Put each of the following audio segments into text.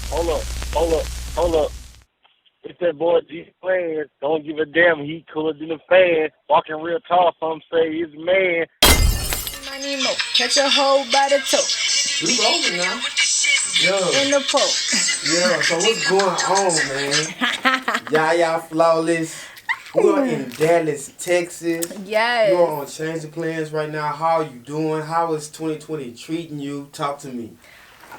Hold up, hold up, hold up. It's that boy G Plans. Don't give a damn. He cooler than a fan. Walking real tall. Some say he's a man. My Nemo, catch a hoe by the toe. We rolling now. Yo, In the pole. yo. So what's going on, man? Yaya Flawless. We are in Dallas, Texas. Yes. You are on Changeofplanz right now. How are you doing? How is 2020 treating you? Talk to me.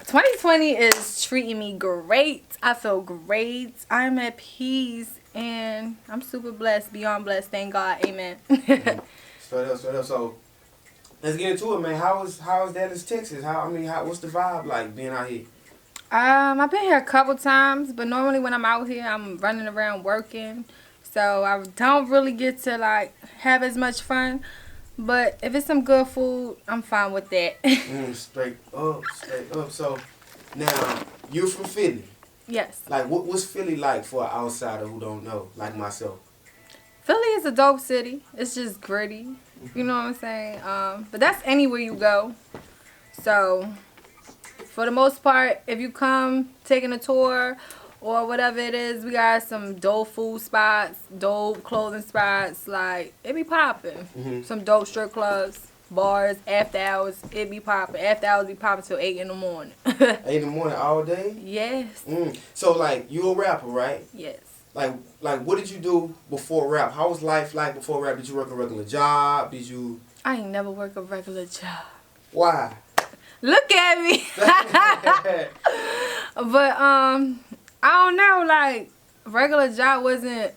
2020 is treating me great. I feel great. I'm at peace and I'm super blessed, beyond blessed. Thank God. Amen. Straight up, straight up. So let's get into it, man. How is Dallas, Texas? What's the vibe like being out here? I've been here a couple times, but normally when I'm out here, I'm running around working. So I don't really get to like have as much fun. But if it's some good food, I'm fine with that. Straight up, straight up. So now you're from Philly. Yes. Like what's Philly like for an outsider who don't know, like myself? Philly is a dope city. It's just gritty. You know what I'm saying? But that's anywhere you go. So for the most part, if you come taking a tour or whatever it is, we got some dope food spots, dope clothing spots. Like, it be popping. Mm-hmm. Some dope strip clubs, bars, after hours, it be popping. After hours be popping till 8 in the morning. 8 in the morning all day? Yes. So, like, you a rapper, right? Yes. Like, what did you do before rap? How was life like before rap? Did you work a regular job? Did you... I ain't never work a regular job. Why? Look at me. But, I don't know, like, regular job wasn't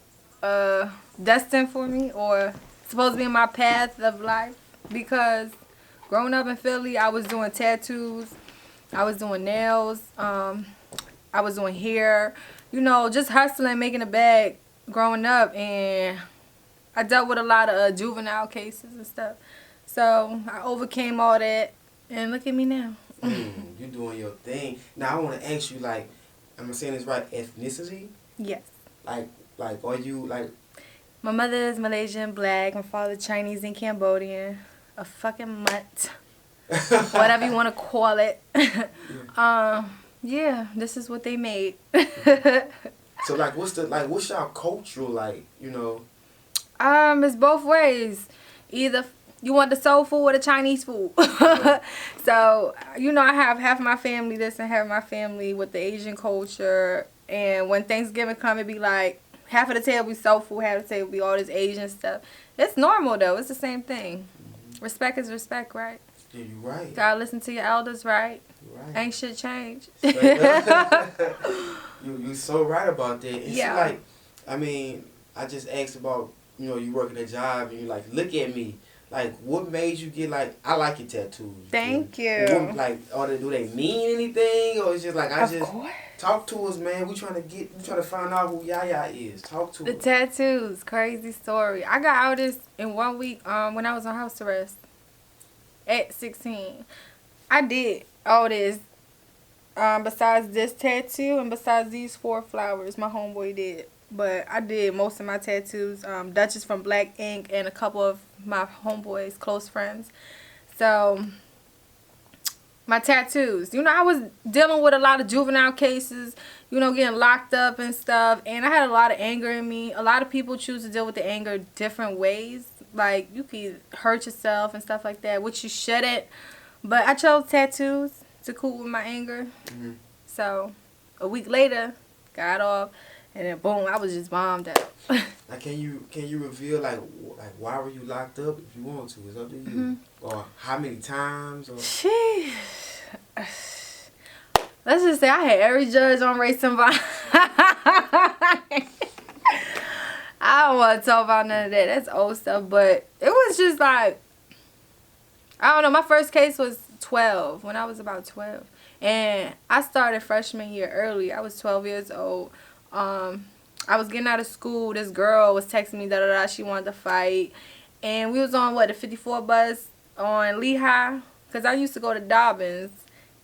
destined for me or supposed to be in my path of life because growing up in Philly, I was doing tattoos, I was doing nails, I was doing hair, you know, just hustling, making a bag growing up, and I dealt with a lot of juvenile cases and stuff. So I overcame all that, and look at me now. You doing your thing. Now, I want to ask you, like, am I saying this right? Ethnicity? Yes. Like, are you, like... My mother is Malaysian, black. My father Chinese and Cambodian. A fucking mutt. Whatever you want to call it. Yeah, this is what they made. So, like, what's y'all cultural, like, you know? It's both ways. Either you want the soul food or the Chinese food. So, you know, I have half my family this and half my family with the Asian culture. And when Thanksgiving come, it be like half of the table be soul food, half of the table be all this Asian stuff. It's normal, though. It's the same thing. Respect is respect, right? Yeah, you right. Gotta listen to your elders, right? You right. Ain't shit change. You so right about that. And Yeah. see, like, I mean, I just asked about, you know, you working a job and you like, look at me. Like, what made you get, like, I like your tattoos. Thank you. What, like, do they mean anything? Or it's just like, Of course. talk to us, man. We trying to find out who Yaya is. Talk to The us. tattoos, crazy story. I got out of this in 1 week when I was on house arrest at 16. I did all this besides this tattoo and besides these 4 flowers my homeboy did. But I did most of my tattoos. Duchess from Black Ink and a couple of my homeboys, close friends. So, my tattoos. You know, I was dealing with a lot of juvenile cases, you know, getting locked up and stuff. And I had a lot of anger in me. A lot of people choose to deal with the anger different ways. Like, you could hurt yourself and stuff like that, which you shouldn't. But I chose tattoos to cool with my anger. Mm-hmm. So, a week later, got off. And then boom, I was just bombed out. Now, can you reveal like why were you locked up if you want to? It's up to you. Mm-hmm. Or how many times? Or... Sheesh. Let's just say I had every judge on race and violence. I don't want to talk about none of that. That's old stuff. But it was just like, I don't know. My first case was 12, when I was about 12. And I started freshman year early. I was 12 years old. I was getting out of school. This girl was texting me, da-da-da, she wanted to fight. And we was on, the 54 bus on Lehigh. Because I used to go to Dobbins.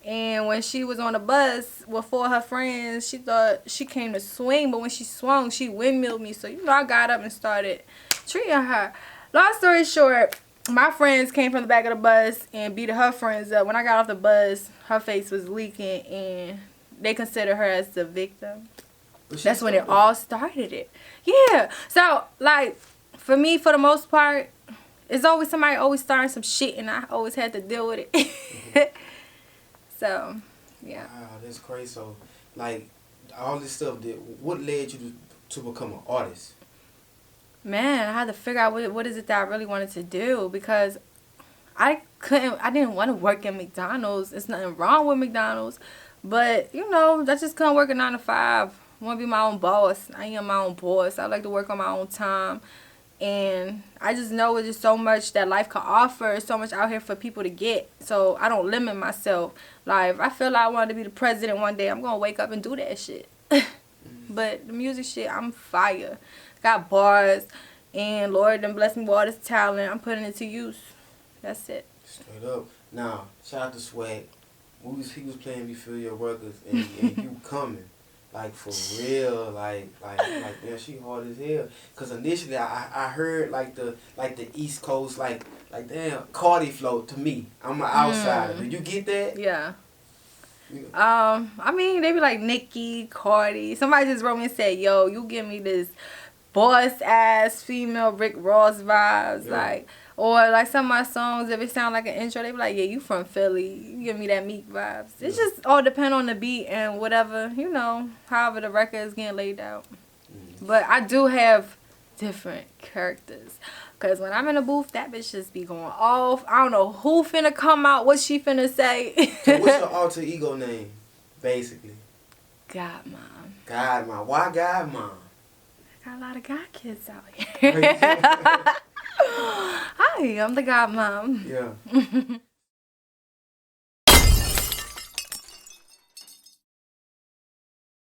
And when she was on the bus with 4 of her friends, she thought she came to swing. But when she swung, she windmilled me. So, you know, I got up and started treating her. Long story short, my friends came from the back of the bus and beat her friends up. When I got off the bus, her face was leaking and they consider her as the victim. That's when it all started. Yeah. So like for me, for the most part, it's always somebody always starting some shit, and I always had to deal with it. Mm-hmm. So yeah. Wow, that's crazy. So like all this stuff, what led you to become an artist? Man, I had to figure out what is it that I really wanted to do, because I didn't want to work at McDonald's. There's nothing wrong with McDonald's, but you know, I just couldn't work a 9 to 5. I want to be my own boss. I am my own boss. I like to work on my own time, and I just know it's just so much that life can offer. So much out here for people to get. So I don't limit myself. Like if I feel like I want to be the president one day, I'm gonna wake up and do that shit. But the music shit, I'm fire. Got bars, and Lord done blessed me with all this talent. I'm putting it to use. That's it. Straight up. Now, shout out to Swag. He was playing Me Feel Your Records, and you coming. Like, for real. Like, yeah, she hard as hell. Because initially, I heard, like the East Coast, like, damn, Cardi flow to me. I'm an outsider. Did you get that? Yeah. I mean, they be like Nicki, Cardi. Somebody just wrote me and said, yo, you give me this boss-ass female Rick Ross vibes. Yeah. Like, or like some of my songs, if it sound like an intro, they be like, yeah, you from Philly. You give me that Meek vibes. Yeah. It just all depend on the beat and whatever, you know, however the record is getting laid out. But I do have different characters. Because when I'm in the booth, that bitch just be going off. I don't know who finna come out, what she finna say. So what's your alter ego name, basically? Godmom. Godmom. Why Godmom? I got a lot of god kids out here. Hi, I'm the Godmom. Yeah.